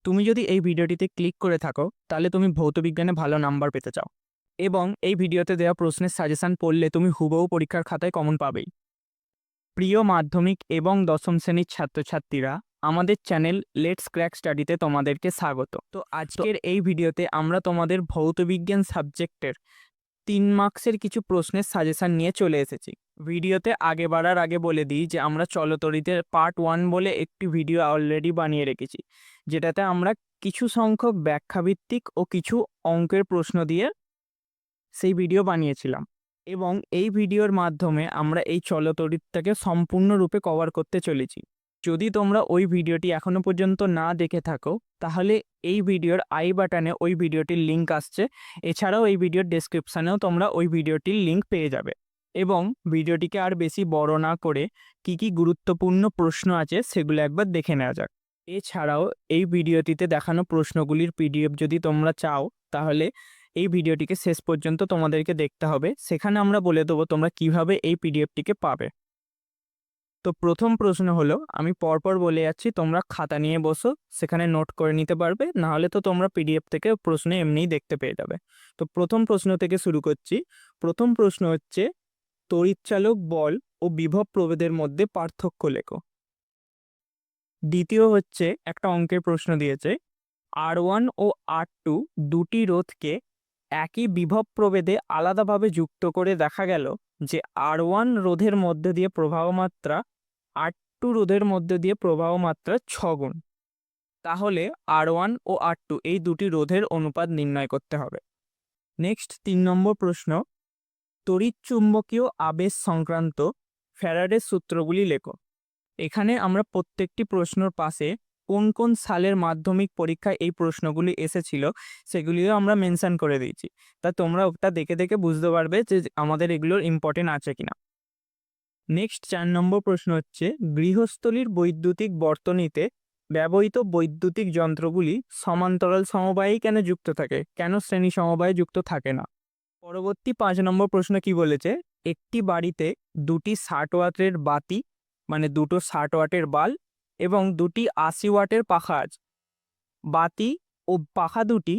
তুমি যদি এই ভিডিওটিতে ক্লিক করে থাকো তাহলে তুমি ভৌতবিজ্ঞানে ভালো নাম্বার পেতে চাও এবং এই ভিডিওতে দেওয়া প্রশ্নের সাজেশন পড়লে তুমি হুবহু পরীক্ষার খাতায় কমন পাবেই। প্রিয় মাধ্যমিক এবং দশম শ্রেণীর ছাত্রছাত্রীরা, আমাদের চ্যানেল লেটস ক্র্যাক স্টাডিতে তোমাদেরকে স্বাগত। তো আজকের এই ভিডিওতে আমরা তোমাদের ভৌতবিজ্ঞান সাবজেক্টের 3 মার্কসের কিছু প্রশ্নের সাজেশন নিয়ে চলে এসেছি। ভিডিওতে আগে বাড়ার আগে বলে দিই যে আমরা চলতরিতের পার্ট 1 বলে একটি ভিডিও অলরেডি বানিয়ে রেখেছি, যেটাতে আমরা কিছু সংখ্যক ব্যাখ্যাভিত্তিক ও কিছু অঙ্কের প্রশ্ন দিয়ে সেই ভিডিও বানিয়েছিলাম এবং এই ভিডিওর মাধ্যমে আমরা এই চলতরিতটাকে সম্পূর্ণরূপে কভার করতে চলেছি। যদি তোমরা ওই ভিডিওটি এখনো পর্যন্ত না দেখে থাকো তাহলে এই ভিডিওর আই বাটনে ওই ভিডিওটির লিঙ্ক আসছে। এছাড়াও এই ভিডিওর ডেসক্রিপশানেও তোমরা ওই ভিডিওটির লিঙ্ক পেয়ে যাবে এবং ভিডিওটিকে আর বেশি বড় না করে কি গুরুত্বপূর্ণ প্রশ্ন আছে সেগুলো একবার দেখে নেওয়া যাক। এছাড়াও এই ভিডিওটিতে দেখানো প্রশ্নগুলির পিডিএফ যদি তোমরা চাও তাহলে এই ভিডিওটিকে শেষ পর্যন্ত তোমাদেরকে দেখতে হবে। সেখানে আমরা বলে দেবো তোমরা কিভাবে এই পিডিএফটিকে পাবে। তো প্রথম প্রশ্ন হলো, আমি পরপর বলে যাচ্ছি, তোমরা খাতা নিয়ে বসো, সেখানে নোট করে নিতে পারবে, নাহলে তো তোমরা পিডিএফ থেকে প্রশ্ন এমনিই দেখতে পেয়ে যাবে। তো প্রথম প্রশ্ন থেকে শুরু করছি। প্রথম প্রশ্ন হচ্ছে, তড়িৎচালক বল ও বিভব প্রভেদের মধ্যে পার্থক্য লেখো। দ্বিতীয় হচ্ছে, একটা অঙ্কের প্রশ্ন দিয়েছে, R1 ও R2 দুটি রোধকে একই বিভব প্রভেদে আলাদাভাবে যুক্ত করে দেখা গেল যে R1 রোধের মধ্যে দিয়ে প্রবাহ মাত্রা R2 রোধের মধ্যে দিয়ে প্রবাহ মাত্রা 6 গুণ। তাহলে R1 ও R2 এই দুটি রোধের অনুপাত নির্ণয় করতে হবে। নেক্সট 3 নম্বর প্রশ্ন, তড়িৎচুম্বকীয় আবেশ সংক্রান্ত ফ্যারাডের সূত্রগুলি লেখো। এখানে আমরা প্রত্যেকটি প্রশ্নর পাশে কোন কোন সালের মাধ্যমিক পরীক্ষায় এই প্রশ্নগুলি এসেছিল সেগুলিও আমরা মেনশন করে দিয়েছি। তা তোমরা ওটা দেখে দেখে বুঝতে পারবে যে আমাদের এগুলোর ইম্পর্টেন্ট আছে কিনা। নেক্সট 4 নম্বর প্রশ্ন হচ্ছে, গৃহস্থলীর বৈদ্যুতিক বর্তনীতে ব্যবহৃত বৈদ্যুতিক যন্ত্রগুলি সমান্তরাল সমবায়ে কেন যুক্ত থাকে, কেন শ্রেণী সমবায়ে যুক্ত থাকে না। পরবর্তী 5 নম্বর প্রশ্ন কি বলেছে, একটি বাড়িতে দুটি 60 ওয়াটের বাতি মানে দুটো 60 ওয়াটের বাল্ব এবং দুটি 80 ওয়াটের পাখা আছে। বাতি ও পাখা দুটি,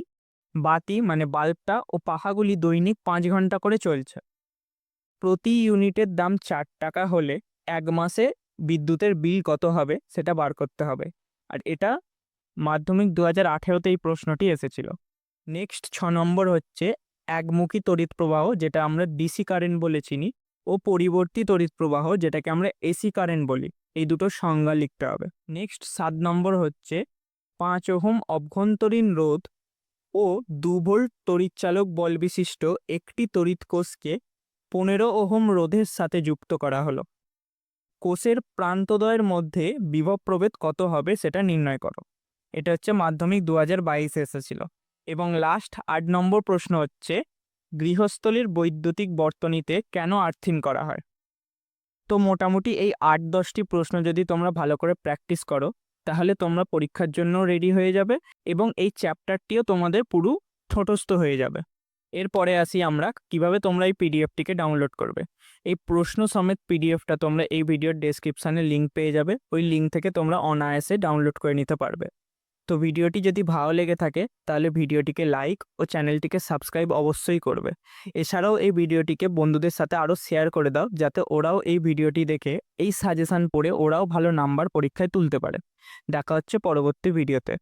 বাতি মানে বাল্বটা ও পাখাগুলি দৈনিক 5 ঘন্টা করে চলছে। প্রতি ইউনিটের দাম 4 টাকা হলে 1 মাসে বিদ্যুতের বিল কত হবে সেটা বার করতে হবে। আর এটা মাধ্যমিক 2018-তে এই প্রশ্নটি এসেছিল। নেক্সট 6 নম্বর হচ্ছে, একমুখী তড়িৎ প্রবাহ যেটা আমরা ডিসি কারেন্ট বলে চিনি ও পরিবর্তী তড়িৎ প্রবাহ যেটাকে আমরা এসি কারেন্ট বলি, এই দুটো সংজ্ঞা লিখতে হবে। নেক্সট 7 নম্বর হচ্ছে, 5 ওহম অভ্যন্তরীণ রোধ ও 2 ভোল্ট তড়িৎচালক বল বিশিষ্ট একটি তড়িৎ কোষকে 15 ওহম রোধের সাথে যুক্ত করা হলো। কোষের প্রান্তদ্বয়ের মধ্যে বিভব প্রভেদ কত হবে সেটা নির্ণয় করো। এটা হচ্ছে মাধ্যমিক 2022-এ এসেছিল। এবং লাস্ট 8 নম্বর প্রশ্ন হচ্ছে, গৃহস্থলীর বৈদ্যুতিক বর্তনীতে কেন আর্থিং করা হয়। তো মোটামুটি এই 8-10টি প্রশ্ন যদি তোমরা ভালো করে প্র্যাকটিস করো তাহলে তোমরা পরীক্ষার জন্য রেডি হয়ে যাবে এবং এই চ্যাপ্টারটিও তোমাদের পুরো ঠোঁটস্থ হয়ে যাবে। এরপরে আসি আমরা কিভাবে তোমরা এই পিডিএফটিকে ডাউনলোড করবে। এই প্রশ্ন সমেত পিডিএফটা তোমরা এই ভিডিওর ডেসক্রিপশানে লিঙ্ক পেয়ে যাবে। ওই লিঙ্ক থেকে তোমরা অনায়াসে ডাউনলোড করে নিতে পারবে। তো ভিডিওটি যদি ভালো লেগে থাকে তাহলে ভিডিওটিকে লাইক ও চ্যানেলটিকে সাবস্ক্রাইব অবশ্যই করবে। এছাড়াও এই ভিডিওটিকে বন্ধুদের সাথে আরও শেয়ার করে দাও যাতে ওরাও এই ভিডিওটি দেখে এই সাজেশান পড়ে ওরাও ভালো নাম্বার পরীক্ষায় তুলতে পারে। দেখা হচ্ছে পরবর্তী ভিডিওতে।